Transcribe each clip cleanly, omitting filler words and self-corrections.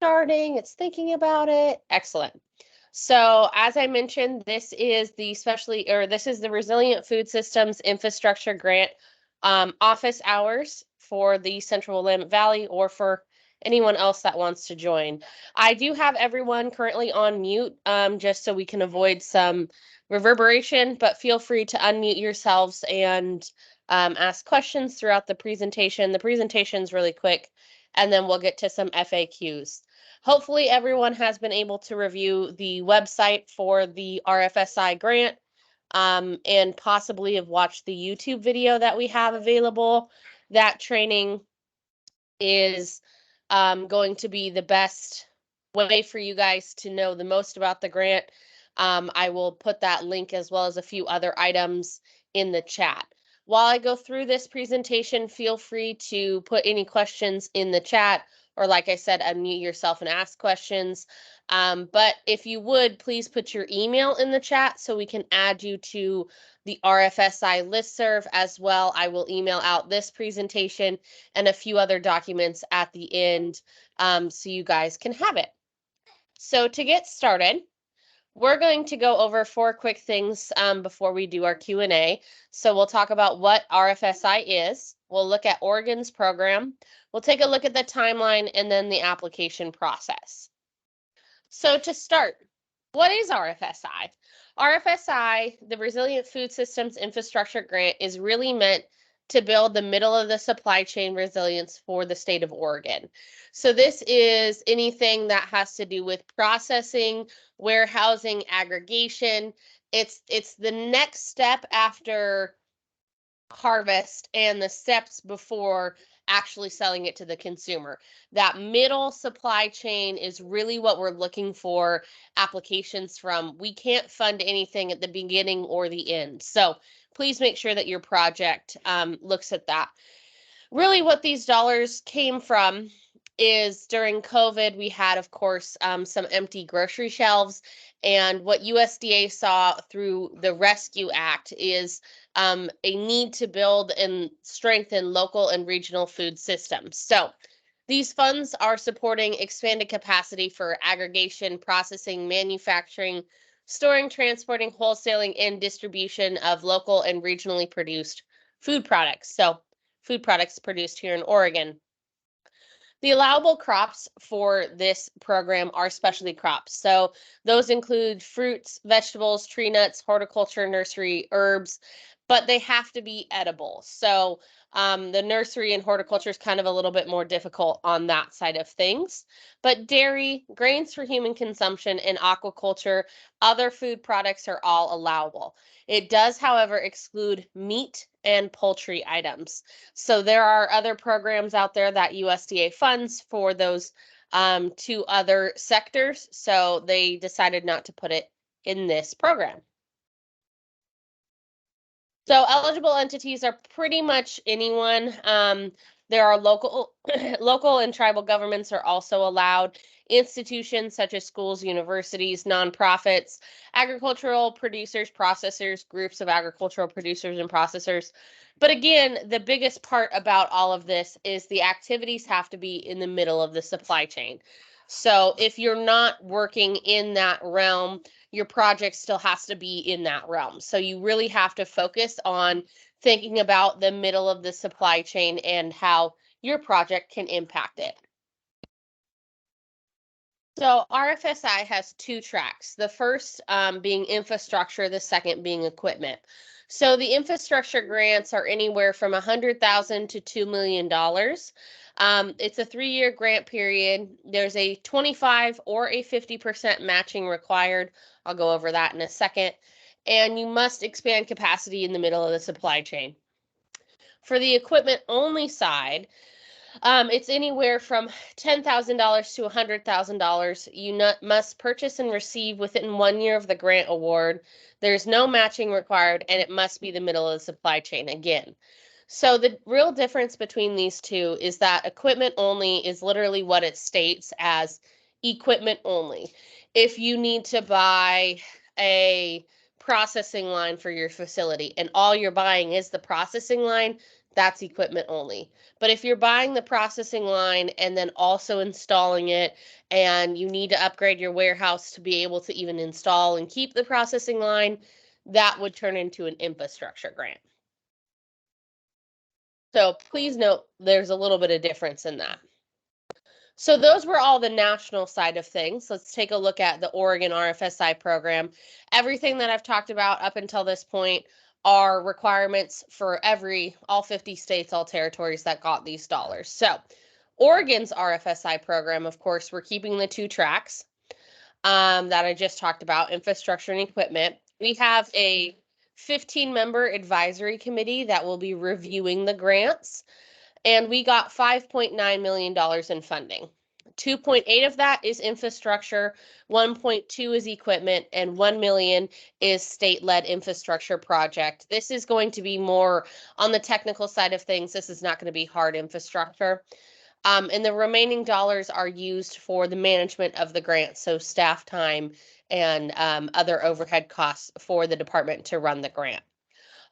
starting, it's thinking about it. Excellent. So as I mentioned, this is the Resilient Food Systems Infrastructure Grant office hours for the Central Willamette Valley or for anyone else that wants to join. I do have everyone currently on mute just so we can avoid some reverberation, but feel free to unmute yourselves and ask questions throughout the presentation. The presentation's really quick, and then we'll get to some FAQs. Hopefully everyone has been able to review the website for the RFSI grant and possibly have watched the YouTube video that we have available. That training is going to be the best way for you guys to know the most about the grant. I will put that link as well as a few other items in the chat. While I go through this presentation, feel free to put any questions in the chat, or like I said, unmute yourself and ask questions. But if you would, please put your email in the chat so we can add you to the RFSI listserv as well. I will email out this presentation and a few other documents at the end so you guys can have it. So to get started, we're going to go over 4 quick things before we do our Q&A. So we'll talk about what RFSI is. We'll look at Oregon's program. We'll take a look at the timeline and then the application process. So to start, what is RFSI? RFSI, the Resilient Food Systems Infrastructure Grant, is really meant to build the middle of the supply chain resilience for the state of Oregon. So this is anything that has to do with processing, warehousing, aggregation. It's the next step after harvest and the steps before actually selling it to the consumer. That middle supply chain is really what we're looking for applications from. We can't fund anything at the beginning or the end. So please make sure that your project looks at that. Really what these dollars came from is during COVID, we had, of course, some empty grocery shelves. And what USDA saw through the Rescue Act is a need to build and strengthen local and regional food systems. So these funds are supporting expanded capacity for aggregation, processing, manufacturing, storing, transporting, wholesaling, and distribution of local and regionally produced food products. So food products produced here in Oregon. The allowable crops for this program are specialty crops. So those include fruits, vegetables, tree nuts, horticulture, nursery, herbs, but they have to be edible. So the nursery and horticulture is kind of a little bit more difficult on that side of things. But dairy, grains for human consumption, and aquaculture, other food products are all allowable. It does, however, exclude meat and poultry items. So there are other programs out there that USDA funds for those 2 other sectors. So they decided not to put it in this program. So eligible entities are pretty much anyone. There are local and tribal governments are also allowed. Institutions such as schools, universities, nonprofits, agricultural producers, processors, groups of agricultural producers and processors. But again, the biggest part about all of this is the activities have to be in the middle of the supply chain. So if you're not working in that realm, your project still has to be in that realm. So you really have to focus on thinking about the middle of the supply chain and how your project can impact it. So RFSI has 2 tracks, the first being infrastructure, the second being equipment. So the infrastructure grants are anywhere from $100,000 to $2 million. It's a 3-year grant period. There's a 25 or a 50% matching required. I'll go over that in a second. And you must expand capacity in the middle of the supply chain. For the equipment only side, it's anywhere from $10,000 to $100,000. You must purchase and receive within 1 year of the grant award. There's no matching required, and it must be the middle of the supply chain again. So the real difference between these 2 is that equipment only is literally what it states as equipment only. If you need to buy a processing line for your facility and all you're buying is the processing line, that's equipment only. But if you're buying the processing line and then also installing it, and you need to upgrade your warehouse to be able to even install and keep the processing line, that would turn into an infrastructure grant. So please note there's a little bit of difference in that. So those were all the national side of things. Let's take a look at the Oregon RFSI program. Everything that I've talked about up until this point are requirements for all 50 states, all territories that got these dollars. So Oregon's RFSI program, of course, we're keeping the 2 tracks that I just talked about, infrastructure and equipment. We have a 15-member advisory committee that will be reviewing the grants, and we got $5.9 million in funding. 2.8 of that is infrastructure, 1.2 is equipment, and 1 million is state-led infrastructure project. This is going to be more on the technical side of things. This is not going to be hard infrastructure. And the remaining dollars are used for the management of the grant, so staff time and other overhead costs for the department to run the grant.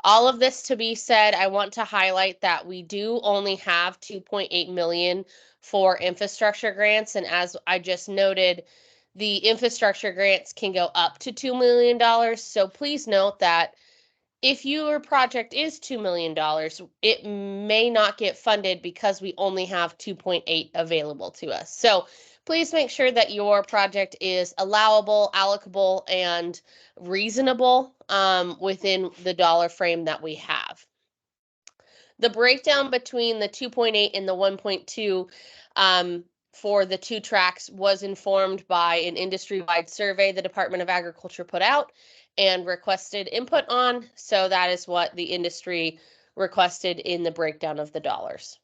All of this to be said, I want to highlight that we do only have 2.8 million for infrastructure grants. And as I just noted, the infrastructure grants can go up to $2 million. So please note that if your project is $2 million, it may not get funded because we only have 2.8 available to us. So please make sure that your project is allowable, allocable, and reasonable within the dollar frame that we have. The breakdown between the 2.8 and the 1.2 for the 2 tracks was informed by an industry-wide survey the Department of Agriculture put out and requested input on. So that is what the industry requested in the breakdown of the dollars.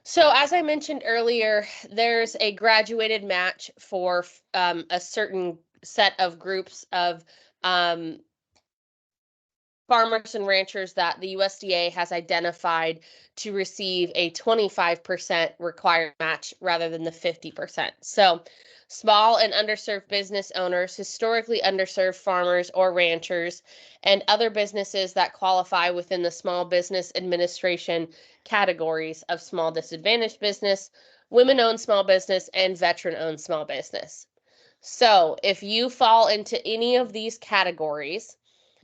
So as I mentioned earlier, there's a graduated match for a certain set of groups of farmers and ranchers that the USDA has identified to receive a 25% required match rather than the 50%. So small and underserved business owners, historically underserved farmers or ranchers, and other businesses that qualify within the Small Business Administration categories of small disadvantaged business, women-owned small business, and veteran-owned small business. So if you fall into any of these categories,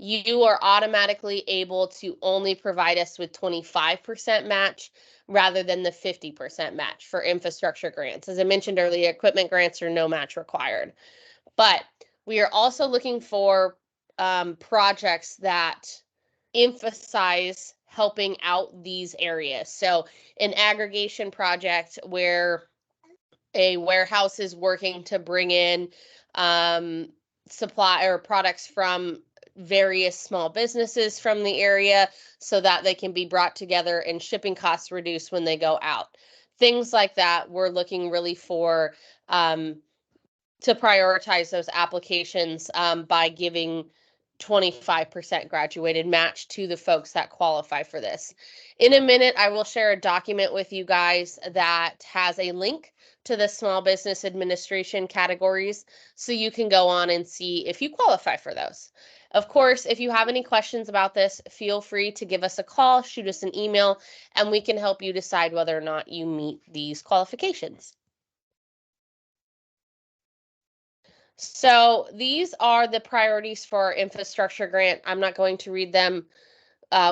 you are automatically able to only provide us with 25% match rather than the 50% match for infrastructure grants. As I mentioned earlier, equipment grants are no match required. But we are also looking for projects that emphasize helping out these areas. So an aggregation project where a warehouse is working to bring in supply or products from various small businesses from the area so that they can be brought together and shipping costs reduced when they go out. Things like that, we're looking really for to prioritize those applications by giving 25% graduated match to the folks that qualify for this. In a minute, I will share a document with you guys that has a link to the Small Business Administration categories, so you can go on and see if you qualify for those. Of course, if you have any questions about this, feel free to give us a call, shoot us an email, and we can help you decide whether or not you meet these qualifications. So these are the priorities for our infrastructure grant. I'm not going to read them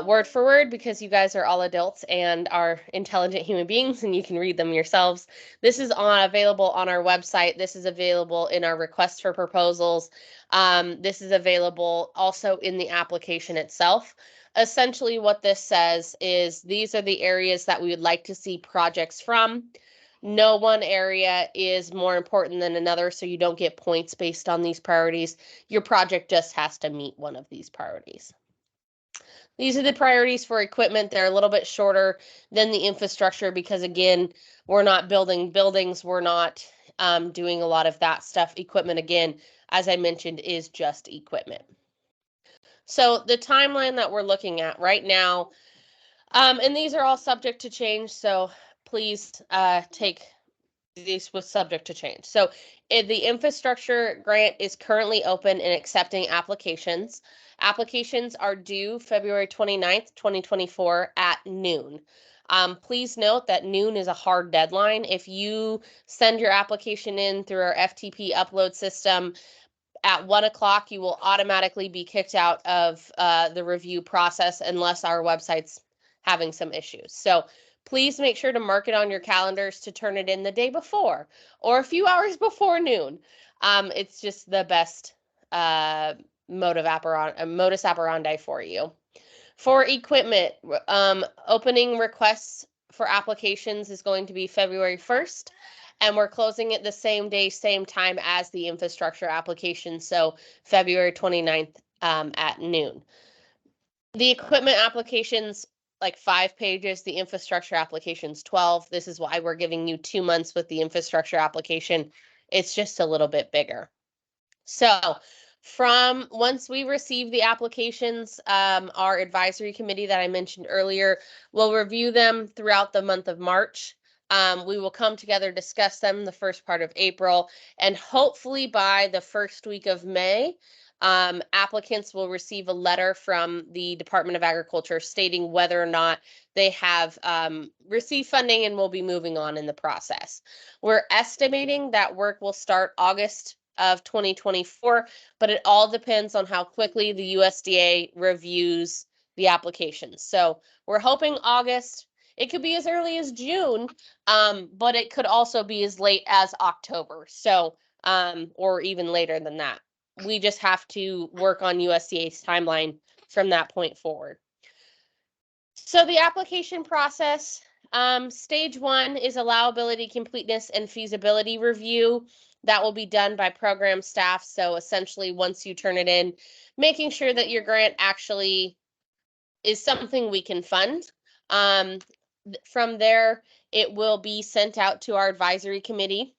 word for word because you guys are all adults and are intelligent human beings and you can read them yourselves. This is available on our website. This is available in our request for proposals. This is available also in the application itself. Essentially what this says is these are the areas that we would like to see projects from. No one area is more important than another, so you don't get points based on these priorities. Your project just has to meet one of these priorities. These are the priorities for equipment. They're a little bit shorter than the infrastructure because, again, we're not building buildings. We're not doing a lot of that stuff. Equipment, again, as I mentioned, is just equipment. So the timeline that we're looking at right now, and these are all subject to change, so please take This was subject to change. So the infrastructure grant is currently open and accepting applications. Applications are due February 29th, 2024 at noon. Please note that noon is a hard deadline. If you send your application in through our FTP upload system at 1 o'clock, you will automatically be kicked out of the review process unless our website's having some issues. So please make sure to mark it on your calendars to turn it in the day before or a few hours before noon. It's just the best modus operandi for you. For equipment, opening requests for applications is going to be February 1st, and we're closing it the same day, same time as the infrastructure application, so February 29th at noon. The equipment applications, like 5 pages, the infrastructure application's 12. This is why we're giving you 2 months with the infrastructure application. It's just a little bit bigger. So from once we receive the applications, our advisory committee that I mentioned earlier will review them throughout the month of March. We will come together, discuss them the first part of April, and hopefully by the first week of May, applicants will receive a letter from the Department of Agriculture stating whether or not they have received funding and will be moving on in the process. We're estimating that work will start August of 2024, but it all depends on how quickly the USDA reviews the applications. So we're hoping August. It could be as early as June, but it could also be as late as October. So, or even later than that. We just have to work on USDA's timeline from that point forward. So the application process, stage 1 is allowability, completeness, and feasibility review. That will be done by program staff. So essentially, once you turn it in, making sure that your grant actually is something we can fund. From there, it will be sent out to our advisory committee.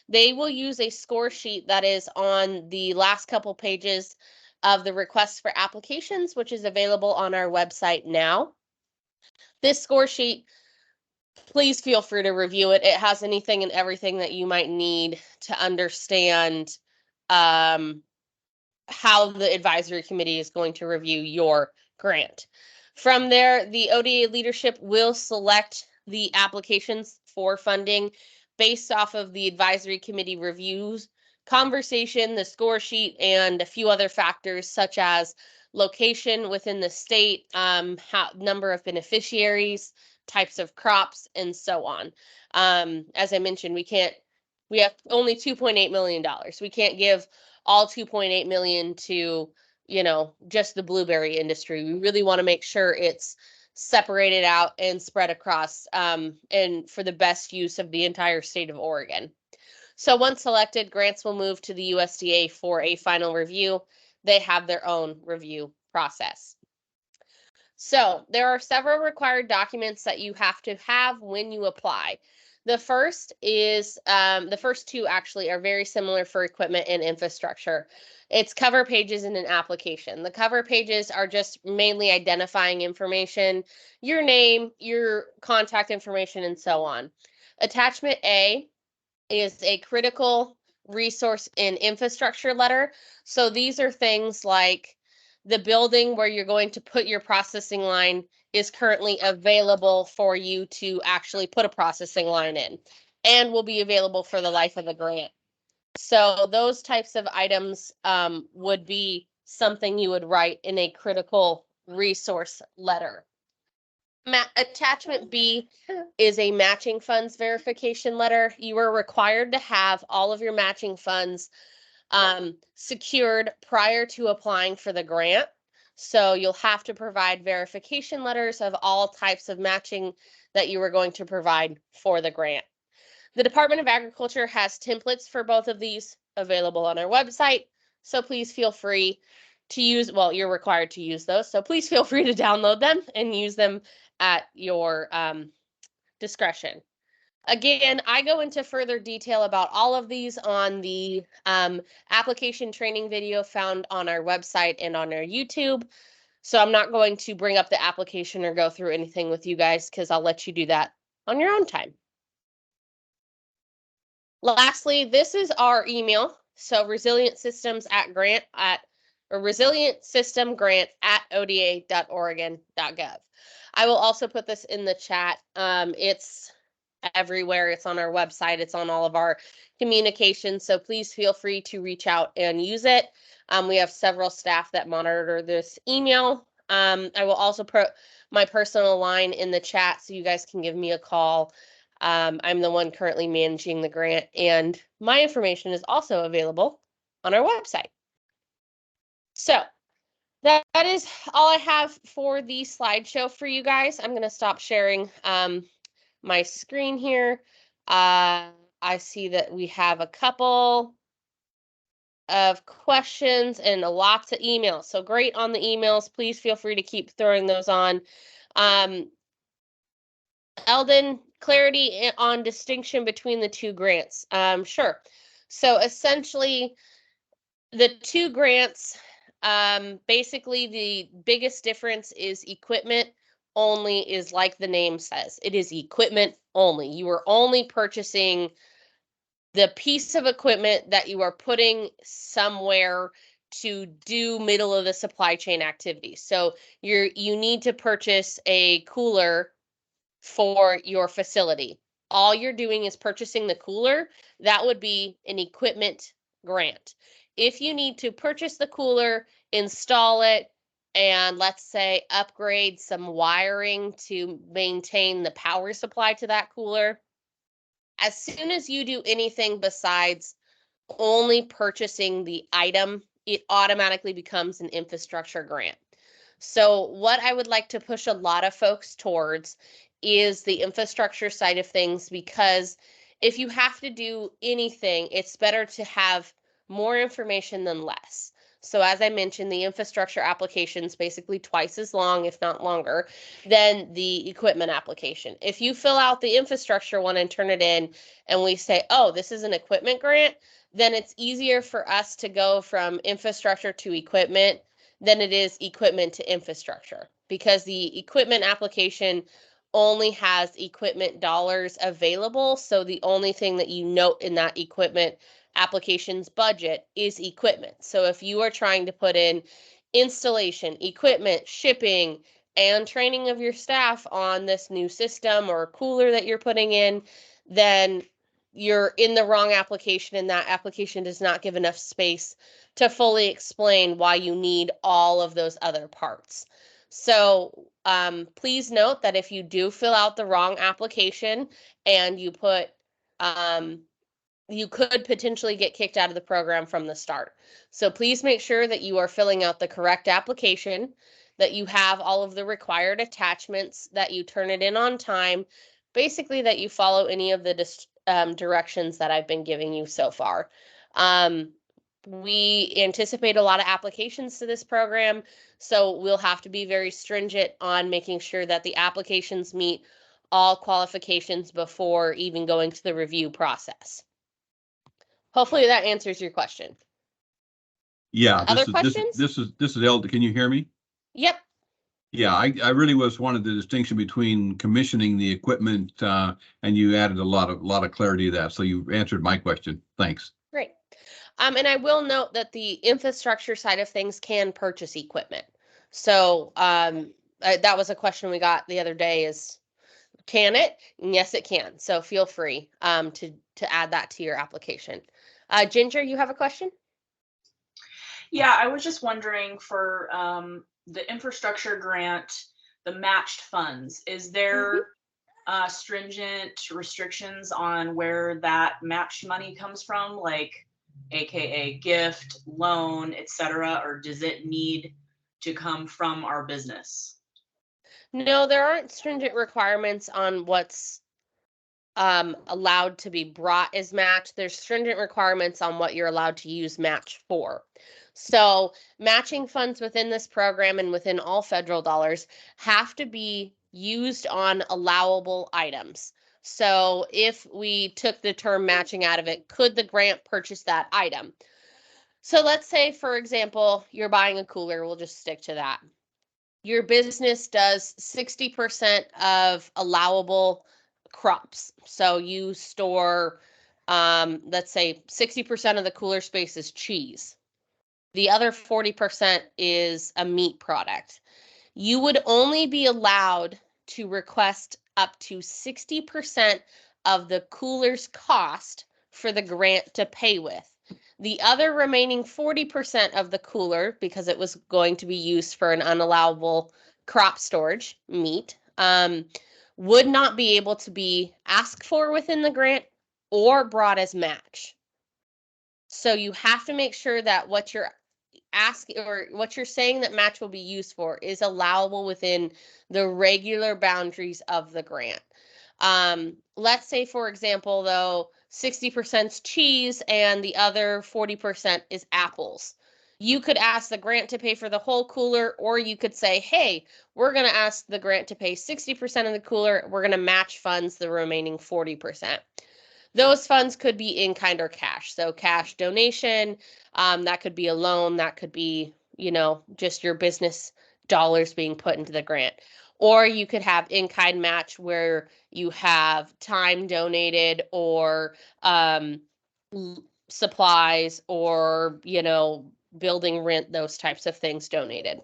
They will use a score sheet that is on the last couple pages of the requests for applications, which is available on our website now. This score sheet, please feel free to review it. It has anything and everything that you might need to understand how the advisory committee is going to review your grant. From there, the ODA leadership will select the applications for funding based off of the advisory committee reviews, conversation, the score sheet, and a few other factors such as location within the state, number of beneficiaries, types of crops, and so on. As I mentioned, we have only $2.8 million. We can't give all 2.8 million to, just the blueberry industry. We really want to make sure it's separated out and spread across and for the best use of the entire state of Oregon. So once selected, grants will move to the USDA for a final review. They have their own review process. So there are several required documents that you have to have when you apply. The first is, the first two actually are very similar for equipment and infrastructure. It's cover pages in an application. The cover pages are just mainly identifying information, your name, your contact information, and so on. Attachment A is a critical resource and infrastructure letter. So these are things like the building where you're going to put your processing line is currently available for you to actually put a processing line in and will be available for the life of the grant. So those types of items would be something you would write in a critical resource letter. Attachment B is a matching funds verification letter. You are required to have all of your matching funds secured prior to applying for the grant. So you'll have to provide verification letters of all types of matching that you are going to provide for the grant. The Department of Agriculture has templates for both of these available on our website. So please feel free to use, well, you're required to use those. So please feel free to download them and use them at your discretion. Again, I go into further detail about all of these on the application training video found on our website and on our YouTube. So I'm not going to bring up the application or go through anything with you guys because I'll let you do that on your own time. Lastly, this is our email. So resilientsystemgrant@oda.oregon.gov. I will also put this in the chat. It's everywhere. It's on our website. It's on all of our communications. So please feel free to reach out and use it. We have several staff that monitor this email. I will also put my personal line in the chat so you guys can give me a call. I'm the one currently managing the grant, and my information is also available on our website. So that is all I have for the slideshow for you guys. I'm going to stop sharing my screen here. I see that we have a couple of questions and lots of emails. So great on the emails. Please feel free to keep throwing those on. Eldon, clarity on distinction between the two grants. Sure. So essentially, the two grants, basically the biggest difference is equipment only is like the name says. It is equipment only. You are only purchasing the piece of equipment that you are putting somewhere to do middle of the supply chain activities. So you need to purchase a cooler for your facility. All you're doing is purchasing the cooler. That would be an equipment grant. If you need to purchase the cooler, install it, and let's say upgrade some wiring to maintain the power supply to that cooler, as soon as you do anything besides only purchasing the item, it automatically becomes an infrastructure grant. So what I would like to push a lot of folks towards is the infrastructure side of things, because if you have to do anything, it's better to have more information than less. So as I mentioned, the infrastructure application is basically twice as long, if not longer, than the equipment application. If you fill out the infrastructure one and turn it in and we say, oh, this is an equipment grant, then it's easier for us to go from infrastructure to equipment than it is equipment to infrastructure, because the equipment application only has equipment dollars available. So the only thing that you note in that equipment application's budget is equipment. So if you are trying to put in installation, equipment, shipping, and training of your staff on this new system or cooler that you're putting in, then you're in the wrong application, and that application does not give enough space to fully explain why you need all of those other parts. So please note that if you do fill out the wrong application and you put, you could potentially get kicked out of the program from the start. So please make sure that you are filling out the correct application, that you have all of the required attachments, that you turn it in on time, basically that you follow any of the directions that I've been giving you so far. We anticipate a lot of applications to this program, so we'll have to be very stringent on making sure that the applications meet all qualifications before even going to the review process. Hopefully that answers your question. Yeah. Other questions? This is Eldon. Can you hear me? Yep. Yeah, I really wanted the distinction between commissioning the equipment, and you added a lot of clarity to that. So you answered my question. Thanks. Great. And I will note that the infrastructure side of things can purchase equipment. So that was a question we got the other day is, can it? And yes, it can. So feel free to add that to your application. Ginger, you have a question? Yeah, I was just wondering for the infrastructure grant, the matched funds, is there stringent restrictions on where that matched money comes from, like AKA gift, loan, etc., or does it need to come from our business? No, there aren't stringent requirements on what's allowed to be brought as match. There's stringent requirements on what you're allowed to use match for. So matching funds within this program and within all federal dollars have to be used on allowable items. So if we took the term matching out of it, could the grant purchase that item? So let's say, for example, you're buying a cooler. We'll just stick to that. Your business does 60% of allowable crops. So you store let's say 60% of the cooler space is cheese. The other 40% is a meat product. You would only be allowed to request up to 60% of the cooler's cost for the grant to pay with. The other remaining 40% of the cooler, because it was going to be used for an unallowable crop storage, meat, would not be able to be asked for within the grant or brought as match. So you have to make sure that what you're asking or what you're saying that match will be used for is allowable within the regular boundaries of the grant. Let's say, for example, though, 60% is cheese and the other 40% is apples. You could ask the grant to pay for the whole cooler, or you could say, hey, we're going to ask the grant to pay 60% of the cooler. We're going to match funds the remaining 40%. Those funds could be in kind or cash. So cash donation, that could be a loan, that could be, just your business dollars being put into the grant. Or you could have in-kind match where you have time donated or supplies or, building rent, those types of things donated.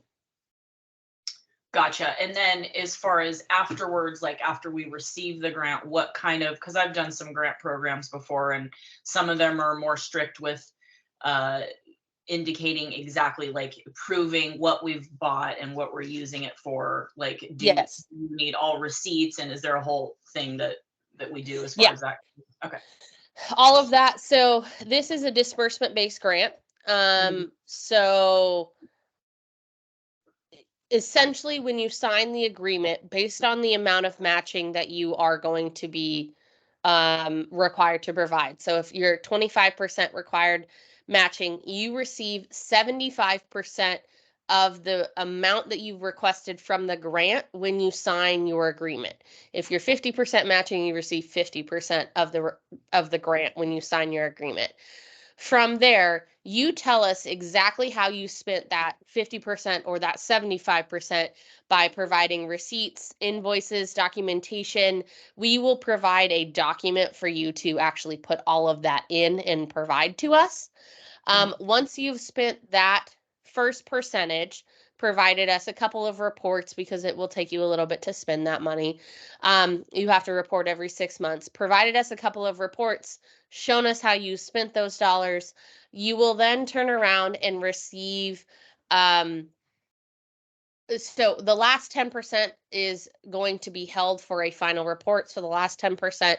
Gotcha. And then as far as afterwards, like after we receive the grant, what kind of, because I've done some grant programs before and some of them are more strict with indicating exactly like proving what we've bought and what we're using it for. Like, do Yes. you need all receipts, and is there a whole thing that we do as far as that? Okay. All of that. So this is a disbursement-based grant. So essentially, when you sign the agreement, based on the amount of matching that you are going to be required to provide. So if you're 25% required matching, you receive 75% of the amount that you've requested from the grant when you sign your agreement. If you're 50% matching, you receive 50% of the grant when you sign your agreement. From there, you tell us exactly how you spent that 50% or that 75% by providing receipts, invoices, documentation. We will provide a document for you to actually put all of that in and provide to us. Once you've spent that first percentage, provided us a couple of reports because it will take you a little bit to spend that money. You have to report every 6 months. Provided us a couple of reports, shown us how you spent those dollars. You will then turn around and receive, so the last 10% is going to be held for a final report. So the last 10%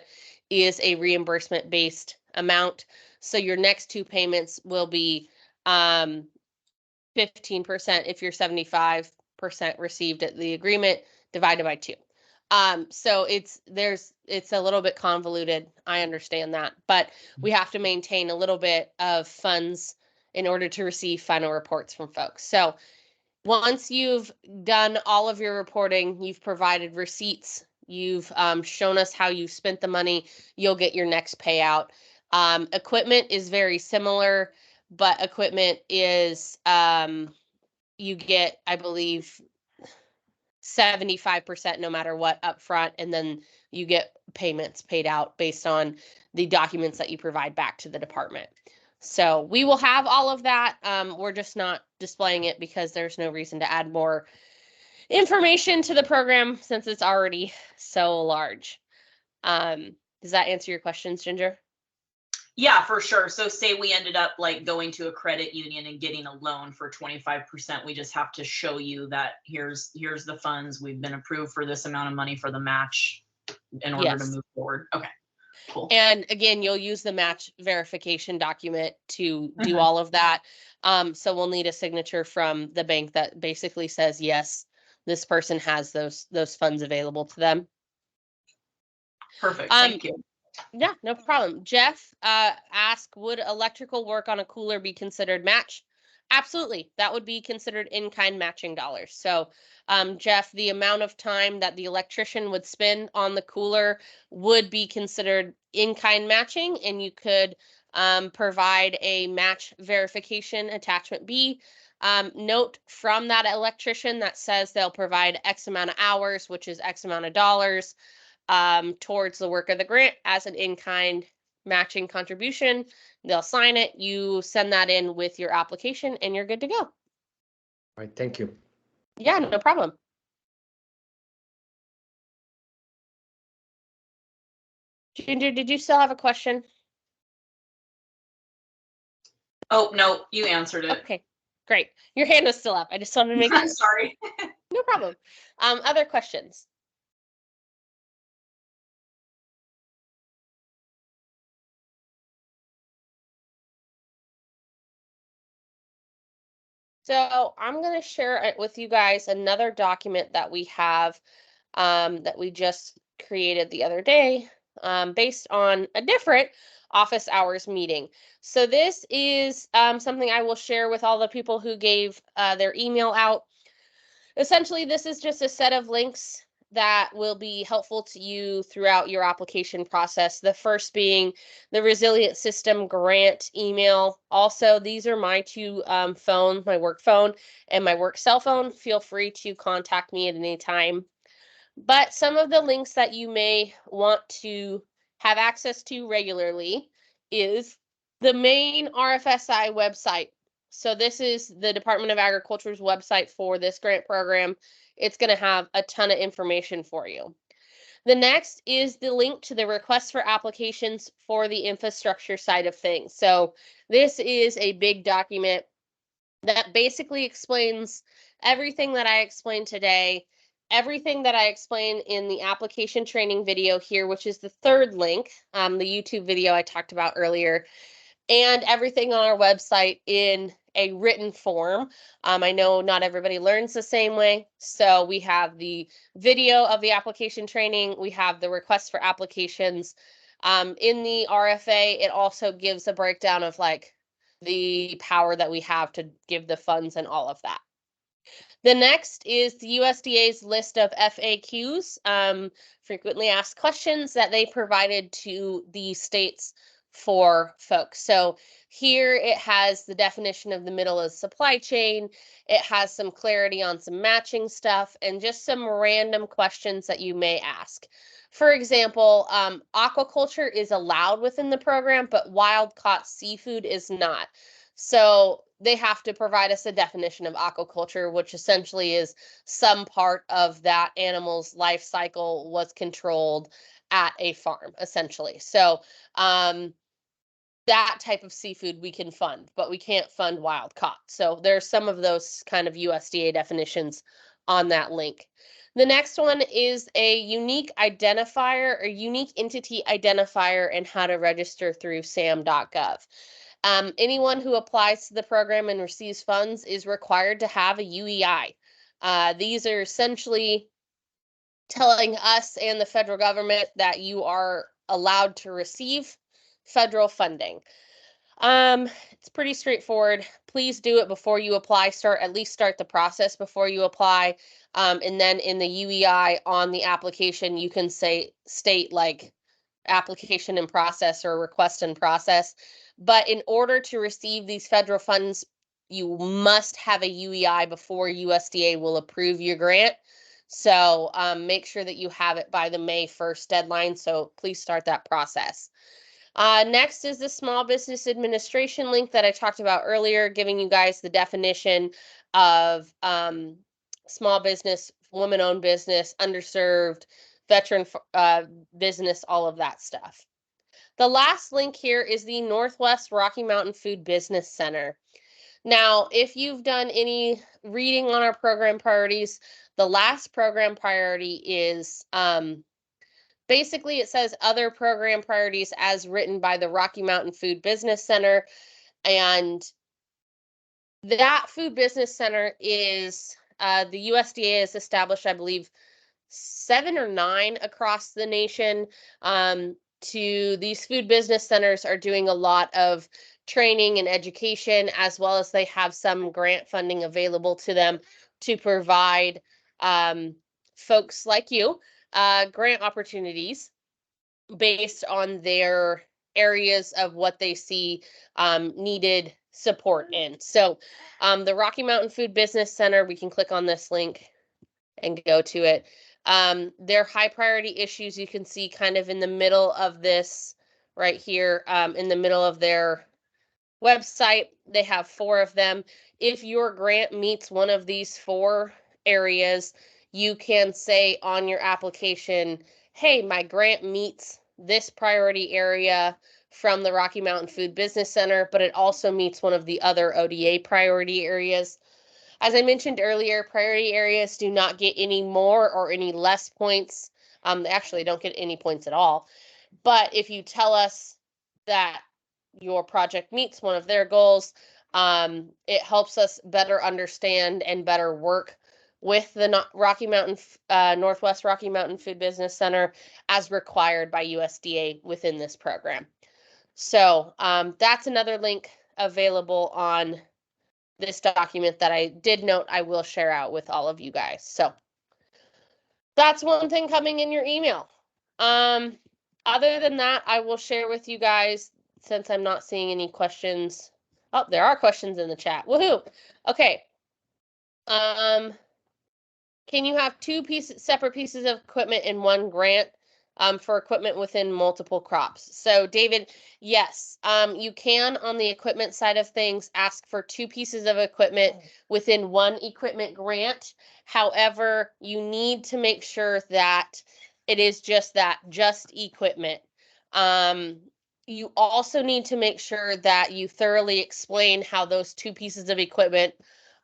is a reimbursement based amount. So your next two payments will be 15% if you're 75% received at the agreement divided by 2. So it's a little bit convoluted. I understand that, but we have to maintain a little bit of funds in order to receive final reports from folks. So once you've done all of your reporting, you've provided receipts, you've shown us how you spent the money, you'll get your next payout. Equipment is very similar, but equipment is, you get, I believe, 75% no matter what up front, and then you get payments paid out based on the documents that you provide back to the department. So we will have all of that. We're just not displaying it because there's no reason to add more information to the program since it's already so large. Does that answer your questions, Ginger? Yeah, for sure. So say we ended up like going to a credit union and getting a loan for 25%. We just have to show you that here's the funds. We've been approved for this amount of money for the match in order to move forward. Okay, cool. And again, you'll use the match verification document to do all of that. So we'll need a signature from the bank that basically says, yes, this person has those funds available to them. Perfect. Thank you. Yeah, no problem. Jeff asked, would electrical work on a cooler be considered match? Absolutely. That would be considered in-kind matching dollars. So, Jeff, the amount of time that the electrician would spend on the cooler would be considered in-kind matching, and you could provide a match verification attachment B. Note from that electrician that says they'll provide X amount of hours, which is X amount of dollars, towards the work of the grant as an in-kind matching contribution. They'll sign it. You send that in with your application and you're good to go. All right, thank you. Yeah, no problem. Ginger, did you still have a question? Oh, no, you answered it. Okay, great. Your hand was still up. I just wanted to make I'm sure. sorry. No problem. Other questions? So I'm going to share it with you guys another document that we have that we just created the other day based on a different office hours meeting. So this is something I will share with all the people who gave their email out. Essentially, this is just a set of links that will be helpful to you throughout your application process. The first being the Resilient System Grant email. Also, these are my two phones, my work phone and my work cell phone. Feel free to contact me at any time. But some of the links that you may want to have access to regularly is the main RFSI website. So this is the Department of Agriculture's website for this grant program. It's going to have a ton of information for you. The next is the link to the request for applications for the infrastructure side of things. So this is a big document that basically explains everything that I explained today, everything that I explained in the application training video here, which is the third link, the YouTube video I talked about earlier, and everything on our website in a written form. I know not everybody learns the same way, so we have the video of the application training, we have the request for applications. In the RFA, it also gives a breakdown of like the power that we have to give the funds and all of that. The next is the USDA's list of FAQs, frequently asked questions that they provided to the states for folks. So here it has the definition of the middle of the supply chain. It has some clarity on some matching stuff and just some random questions that you may ask. For example, aquaculture is allowed within the program, but wild caught seafood is not. So they have to provide us a definition of aquaculture, which essentially is some part of that animal's life cycle was controlled at a farm, essentially. So that type of seafood we can fund, but we can't fund wild caught. So there's some of those kind of USDA definitions on that link. The next one is a unique identifier or unique entity identifier and how to register through sam.gov. Anyone who applies to the program and receives funds is required to have a UEI. These are essentially telling us and the federal government that you are allowed to receive federal funding. It's pretty straightforward. Please do it before you apply. At least start the process before you apply. And then in the UEI on the application, you can state like application in process or request in process. But in order to receive these federal funds, you must have a UEI before USDA will approve your grant. So make sure that you have it by the May 1st deadline. So please start that process. Next is the Small Business Administration link that I talked about earlier, giving you guys the definition of small business, women-owned business, underserved, veteran business, all of that stuff. The last link here is the Northwest Rocky Mountain Food Business Center. Now, if you've done any reading on our program priorities, the last program priority is basically it says other program priorities as written by the Rocky Mountain Food Business Center. And that Food Business Center is the USDA has established, I believe, 7 or 9 across the nation. These food business centers are doing a lot of training and education, as well as they have some grant funding available to them to provide folks like you grant opportunities based on their areas of what they see needed support in. So the Rocky Mountain Food Business Center, we can click on this link and go to it. Their high priority issues you can see kind of in the middle of this right here in the middle of their website. They have 4 of them. If your grant meets one of these 4 areas, you can say on your application, hey, my grant meets this priority area from the Rocky Mountain Food Business Center, but it also meets one of the other ODA priority areas. As I mentioned earlier, priority areas do not get any more or any less points. They actually don't get any points at all. But if you tell us that your project meets one of their goals, it helps us better understand and better work with the Northwest Rocky Mountain Food Business Center as required by USDA within this program. So that's another link available on this document that I did note I will share out with all of you guys. So that's one thing coming in your email. Other than that, I will share with you guys, since I'm not seeing any questions. Oh, there are questions in the chat. Woohoo. Okay. Can you have 2 separate pieces of equipment in one grant for equipment within multiple crops? So David, yes, you can on the equipment side of things ask for 2 pieces of equipment within one equipment grant. However, you need to make sure that it is just equipment. You also need to make sure that you thoroughly explain how those 2 pieces of equipment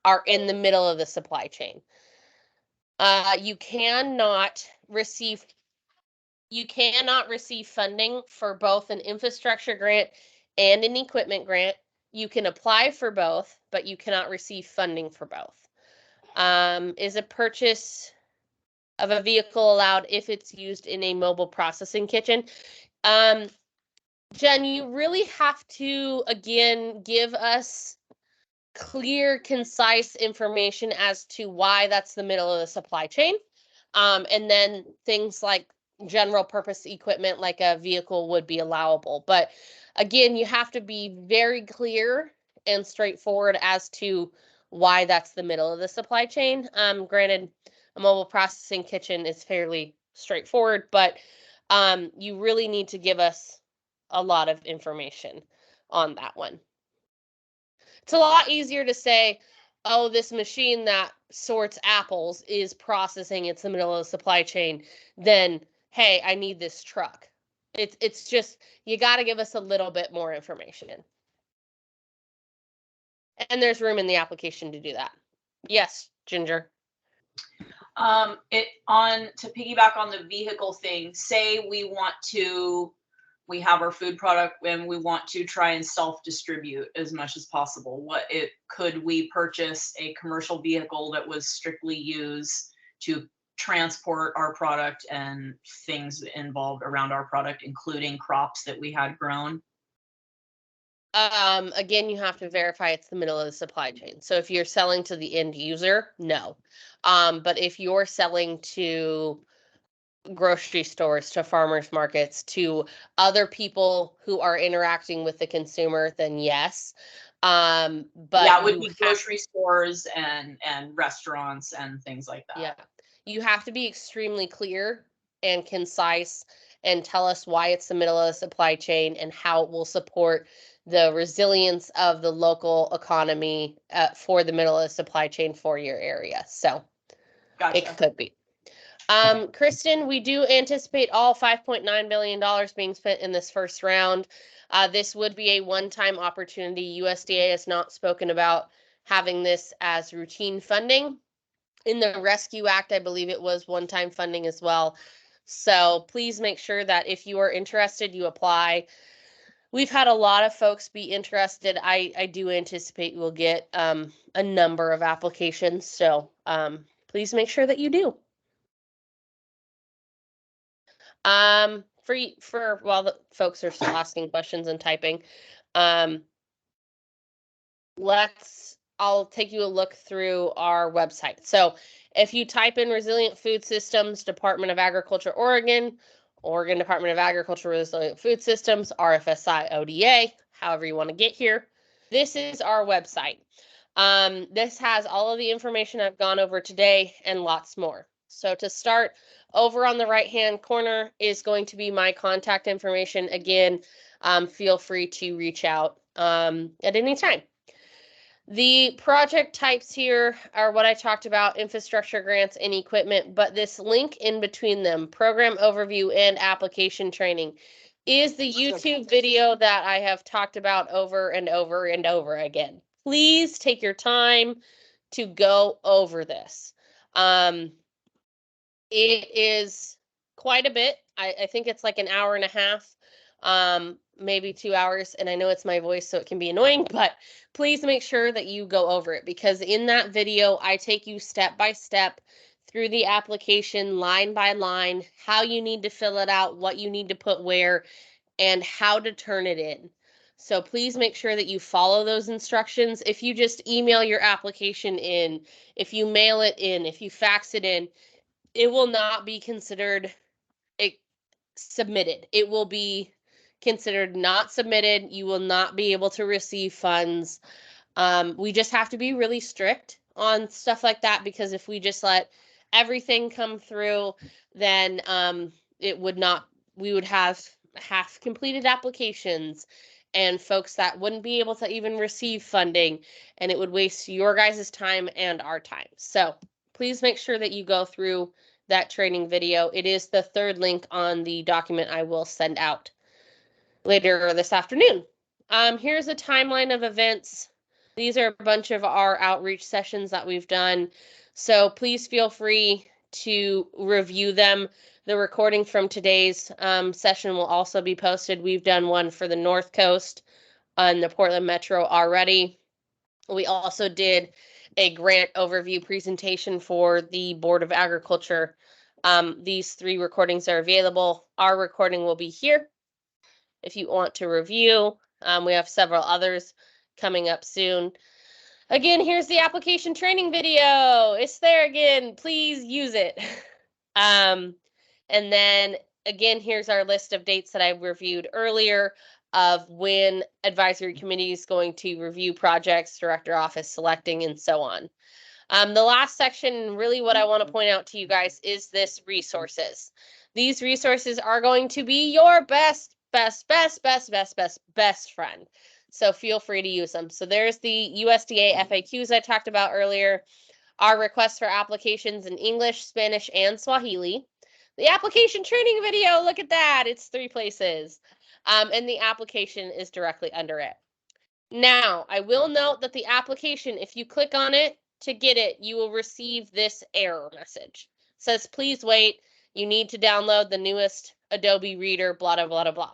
are in the middle of the supply chain. You cannot receive funding for both an infrastructure grant and an equipment grant. You can apply for both, but you cannot receive funding for both. Is a purchase of a vehicle allowed if it's used in a mobile processing kitchen? Jen, you really have to, again, give us clear, concise information as to why that's the middle of the supply chain. And then things like general purpose equipment like a vehicle would be allowable. But again, you have to be very clear and straightforward as to why that's the middle of the supply chain. Granted, a mobile processing kitchen is fairly straightforward, but you really need to give us a lot of information on that one. It's a lot easier to say, oh, this machine that sorts apples is processing, it's the middle of the supply chain, than, hey, I need this truck. It's just, you got to give us a little bit more information. And there's room in the application to do that. Yes, Ginger. To piggyback on the vehicle thing, say we have our food product and we want to try and self-distribute as much as possible. Could we purchase a commercial vehicle that was strictly used to transport our product and things involved around our product, including crops that we had grown? Again, you have to verify it's the middle of the supply chain. So if you're selling to the end user, no. But if you're selling to grocery stores, to farmers markets, to other people who are interacting with the consumer, then yes. But yeah, it would be grocery stores and restaurants and things like that. Yeah, you have to be extremely clear and concise and tell us why it's the middle of the supply chain and how it will support the resilience of the local economy for the middle of the supply chain for your area. So gotcha. It could be. Kristen, we do anticipate all $5.9 billion being spent in this first round. This would be a one-time opportunity. USDA has not spoken about having this as routine funding. In the Rescue Act, I believe it was one-time funding as well. So please make sure that if you are interested, you apply. We've had a lot of folks be interested. I do anticipate we'll get a number of applications. So please make sure that you do. For while the folks are still asking questions and typing, I'll take you a look through our website. So if you type in Resilient Food Systems, Department of Agriculture, Oregon Department of Agriculture Resilient Food Systems, RFSI ODA, however you want to get here, this is our website. This has all of the information I've gone over today and lots more. So to start, over on the right-hand corner is going to be my contact information. Again, feel free to reach out at any time. The project types here are what I talked about, infrastructure grants and equipment, but this link in between them, program overview and application training, is the YouTube video that I have talked about over and over and over again. Please take your time to go over this. It is quite a bit. I think it's like an hour and a half, maybe 2 hours. And I know it's my voice, so it can be annoying, but please make sure that you go over it, because in that video, I take you step by step through the application, line by line, how you need to fill it out, what you need to put where, and how to turn it in. So please make sure that you follow those instructions. If you just email your application in, if you mail it in, if you fax it in, it will not be considered submitted. It will be considered not submitted. You will not be able to receive funds. We just have to be really strict on stuff like that, because if we just let everything come through, then it would not, we would have half completed applications and folks that wouldn't be able to even receive funding, and it would waste your guys' time and our time. So please make sure that you go through that training video. It is the third link on the document I will send out later this afternoon. Here's a timeline of events. These are a bunch of our outreach sessions that we've done, so please feel free to review them. The recording from today's session will also be posted. We've done one for the North Coast on the Portland Metro already. We also did a grant overview presentation for the Board of Agriculture. These 3 recordings are available. Our recording will be here if you want to review. We have several others coming up soon. Again, here's the application training video. It's there again. Please use it. And then again, here's our list of dates that I reviewed earlier of when advisory committee is going to review projects, director office selecting, and so on. The last section, really what I want to point out to you guys, is this resources. These resources are going to be your best friend. So feel free to use them. So there's the USDA FAQs I talked about earlier, our requests for applications in English, Spanish, and Swahili. The application training video, look at that, it's 3 places. And the application is directly under it. Now, I will note that the application, if you click on it to get it, you will receive this error message. It says, please wait, you need to download the newest Adobe Reader, blah, blah, blah, blah.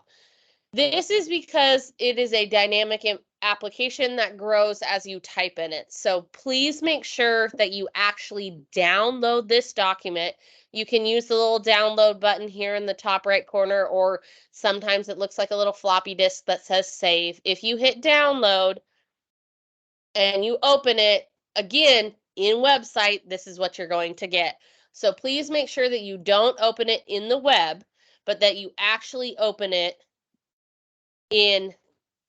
This is because it is a dynamic application that grows as you type in it. So please make sure that you actually download this document. You can use the little download button here in the top right corner, or sometimes it looks like a little floppy disk that says save. If you hit download and you open it, again, in website, this is what you're going to get. So please make sure that you don't open it in the web, but that you actually open it in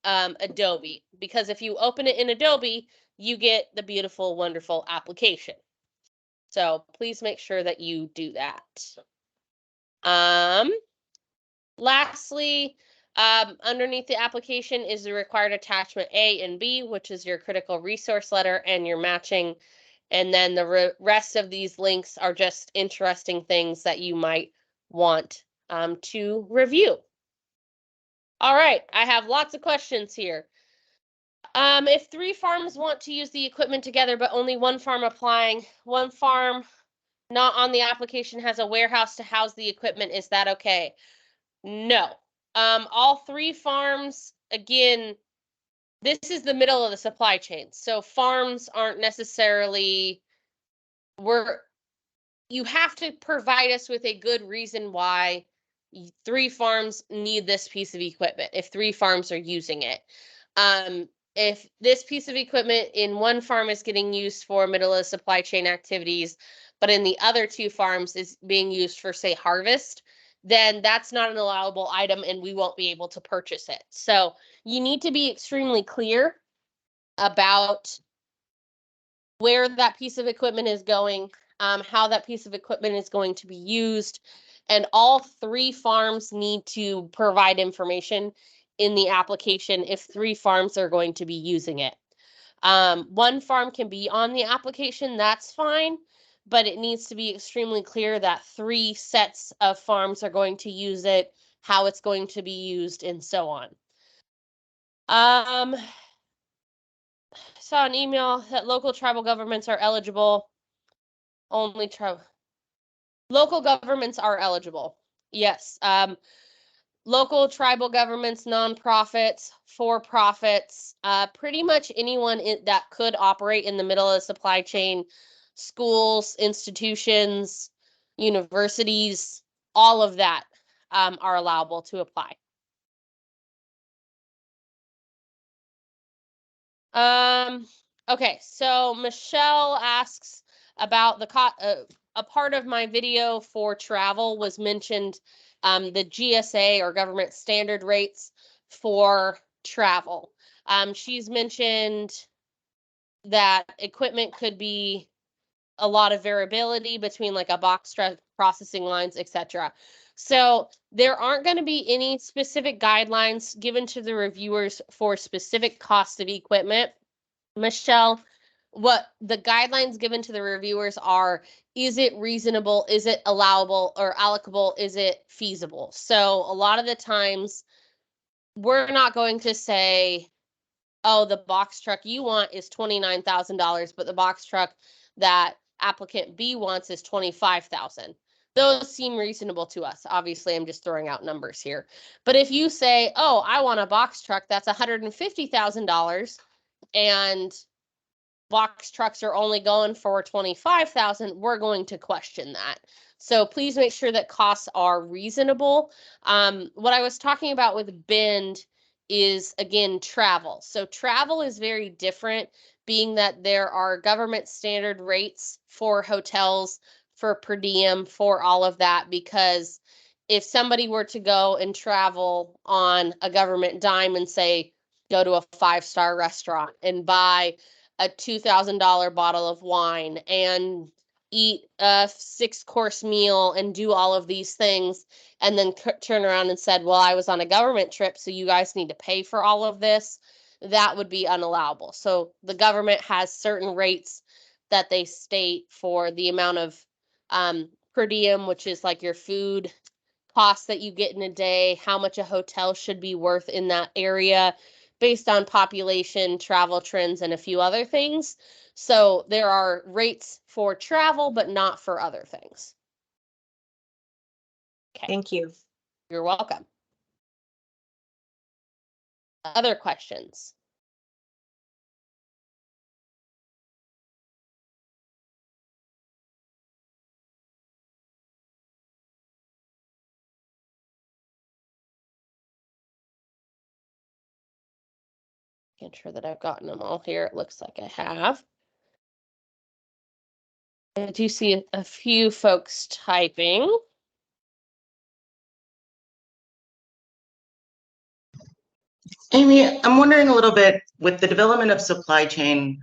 Adobe, because if you open it in Adobe, you get the beautiful, wonderful application. So please make sure that you do that. Lastly, underneath the application is the required attachment A and B, which is your critical resource letter and your matching. And then the rest of these links are just interesting things that you might want to review. All right, I have lots of questions here. If 3 farms want to use the equipment together, but only 1 farm applying, 1 farm not on the application has a warehouse to house the equipment, is that okay? No. All 3 farms, again, this is the middle of the supply chain. So farms aren't necessarily, you have to provide us with a good reason why 3 farms need this piece of equipment, if 3 farms are using it. If this piece of equipment in 1 farm is getting used for middle of the supply chain activities, but in the other 2 farms is being used for, say, harvest, then that's not an allowable item and we won't be able to purchase it. So you need to be extremely clear about where that piece of equipment is going, how that piece of equipment is going to be used, and all 3 farms need to provide information in the application if 3 farms are going to be using it. 1 farm can be on the application, that's fine, but it needs to be extremely clear that 3 sets of farms are going to use it, how it's going to be used, and so on. Saw an email that local tribal governments are eligible. Only local governments are eligible. Yes. Local tribal governments, nonprofits, for-profits, pretty much anyone that could operate in the middle of the supply chain, schools, institutions, universities, all of that are allowable to apply. Okay, so Michelle asks about the a part of my video for travel was mentioned the GSA or government standard rates for travel. She's mentioned that equipment could be a lot of variability between like a box truck, processing lines, etc. So there aren't going to be any specific guidelines given to the reviewers for specific costs of equipment. Michelle, what the guidelines given to the reviewers are, is it reasonable, is it allowable or allocable, is it feasible? So a lot of the times we're not going to say, oh, the box truck you want is $29,000, but the box truck that applicant B wants is $25,000. Those seem reasonable to us. Obviously, I'm just throwing out numbers here. But if you say, oh, I want a box truck that's $150,000 and box trucks are only going for $25,000, we're going to question that. So please make sure that costs are reasonable. What I was talking about with Bend is, again, travel. So travel is very different, being that there are government standard rates for hotels, for per diem, for all of that, because if somebody were to go and travel on a government dime and say, go to a 5-star restaurant and buy a $2,000 bottle of wine and eat a 6-course meal and do all of these things, and then turn around and said, well, I was on a government trip, so you guys need to pay for all of this, that would be unallowable. So the government has certain rates that they state for the amount of per diem, which is like your food costs that you get in a day, how much a hotel should be worth in that area, based on population, travel trends, and a few other things. So there are rates for travel, but not for other things. Okay. Thank you. You're welcome. Other questions? Making sure that I've gotten them all here. It looks like I have. I do see a few folks typing. Amy, I'm wondering a little bit with the development of supply chain,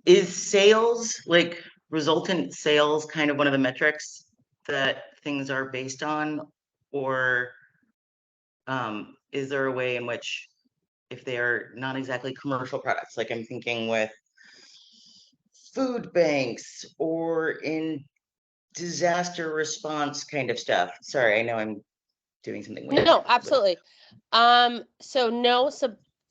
is sales, like resultant sales, kind of one of the metrics that things are based on? Or is there a way in which, if they are not exactly commercial products, like I'm thinking with food banks or in disaster response kind of stuff? Sorry, I know I'm doing something weird. No, absolutely. So no,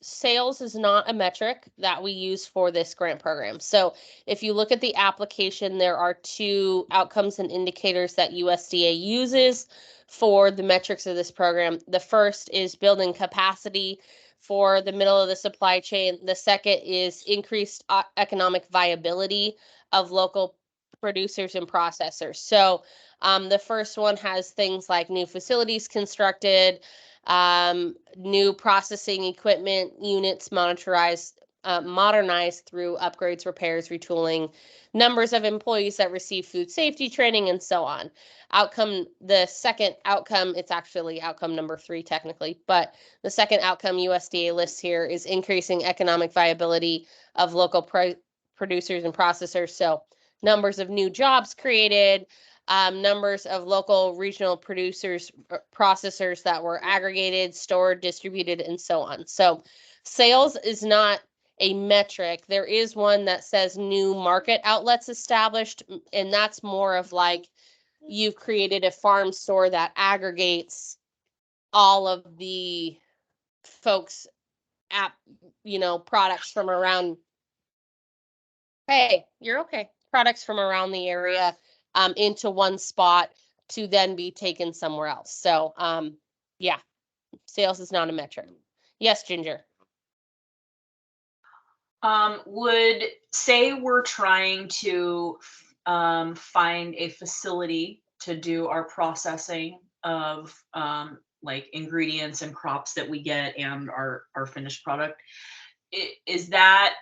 sales is not a metric that we use for this grant program. So if you look at the application, there are 2 outcomes and indicators that USDA uses for the metrics of this program. The first is building capacity for the middle of the supply chain. The second is increased economic viability of local producers and processors. So the first one has things like new facilities constructed, new processing equipment units modernized through upgrades, repairs, retooling, numbers of employees that receive food safety training, and so on. The second outcome, it's actually outcome number 3 technically, but the second outcome USDA lists here is increasing economic viability of local producers and processors. So numbers of new jobs created, numbers of local regional producers, processors that were aggregated, stored, distributed, and so on. So sales is not a metric. There is one that says new market outlets established, and that's more of like you've created a farm store that aggregates all of the folks app, products from around. Hey, you're okay. Products from around the area into one spot to then be taken somewhere else. So yeah, sales is not a metric. Yes, Ginger. Would say we're trying to find a facility to do our processing of like ingredients and crops that we get and our finished product. Is that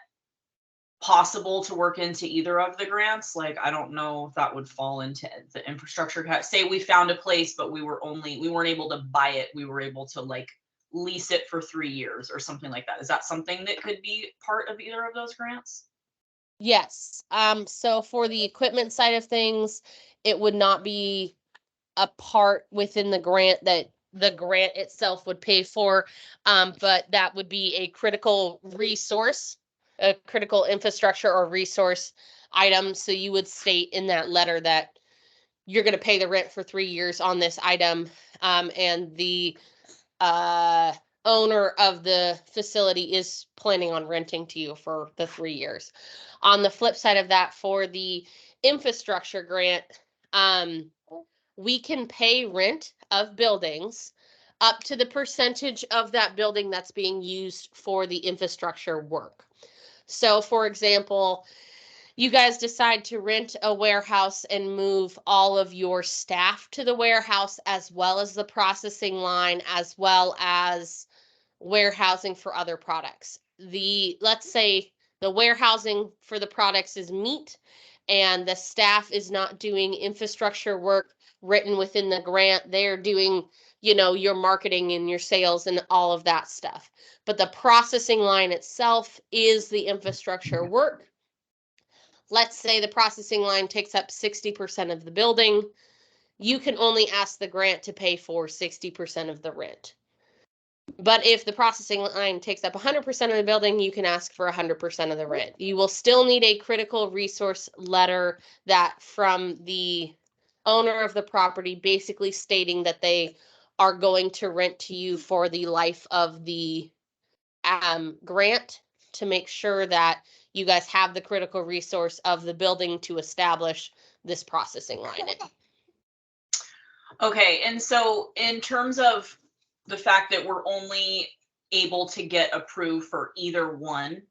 possible to work into either of the grants? Like, I don't know if that would fall into the infrastructure. Say we found a place, but we weren't able to buy it. We were able to like lease it for 3 years or something like that. Is that something that could be part of either of those grants? Yes. So for the equipment side of things, it would not be a part within the grant that the grant itself would pay for, but that would be a critical resource, a critical infrastructure or resource item. So you would state in that letter that you're going to pay the rent for 3 years on this item, and the owner of the facility is planning on renting to you for the 3 years. On the flip side of that, for the infrastructure grant, we can pay rent of buildings up to the percentage of that building that's being used for the infrastructure work. So for example, you guys decide to rent a warehouse and move all of your staff to the warehouse, as well as the processing line, as well as warehousing for other products. Let's say the warehousing for the products is meat and the staff is not doing infrastructure work written within the grant. They're doing, your marketing and your sales and all of that stuff. But the processing line itself is the infrastructure work. Let's say the processing line takes up 60% of the building. You can only ask the grant to pay for 60% of the rent. But if the processing line takes up 100% of the building, you can ask for 100% of the rent. You will still need a critical resource letter that from the owner of the property, basically stating that they are going to rent to you for the life of the grant, to make sure that you guys have the critical resource of the building to establish this processing line. Okay, and so in terms of the fact that we're only able to get approved for either one,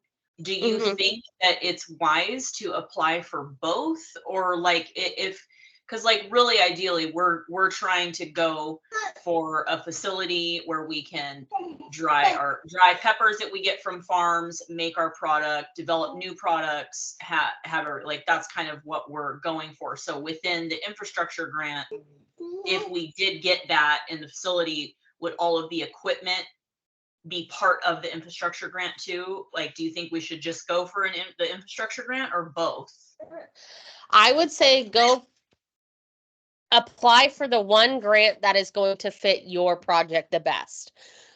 do you think that it's wise to apply for both? Or like if, because like really ideally we're trying to go for a facility where we can dry peppers that we get from farms, make our product, develop new products, like that's kind of what we're going for. So within the infrastructure grant, if we did get that in the facility, would all of the equipment be part of the infrastructure grant too? Like, do you think we should just go for the infrastructure grant or both? I would say go apply for the one grant that is going to fit your project the best.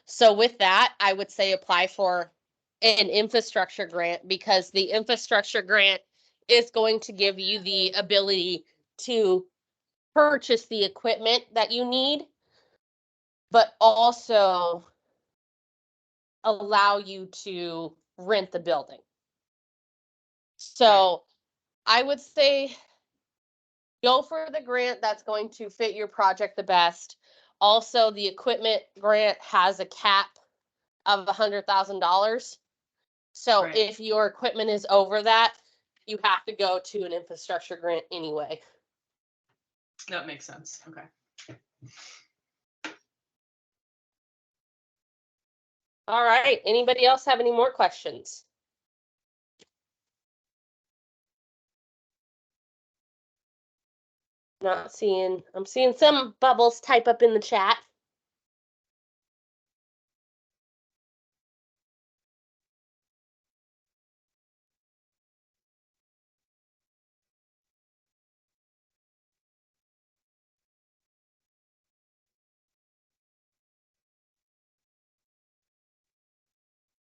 So with that, I would say apply for an infrastructure grant, because the infrastructure grant is going to give you the ability to purchase the equipment that you need, but also allow you to rent the building. So I would say go for the grant that's going to fit your project the best. Also, the equipment grant has a cap of $100,000. So Right. if your equipment is over that, you have to go to an infrastructure grant anyway. That makes sense. Okay. All right. Anybody else have any more questions? I'm seeing some bubbles type up in the chat.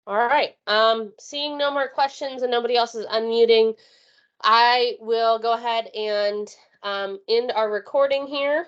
All right. Seeing no more questions and nobody else is unmuting, I will go ahead and end our recording here.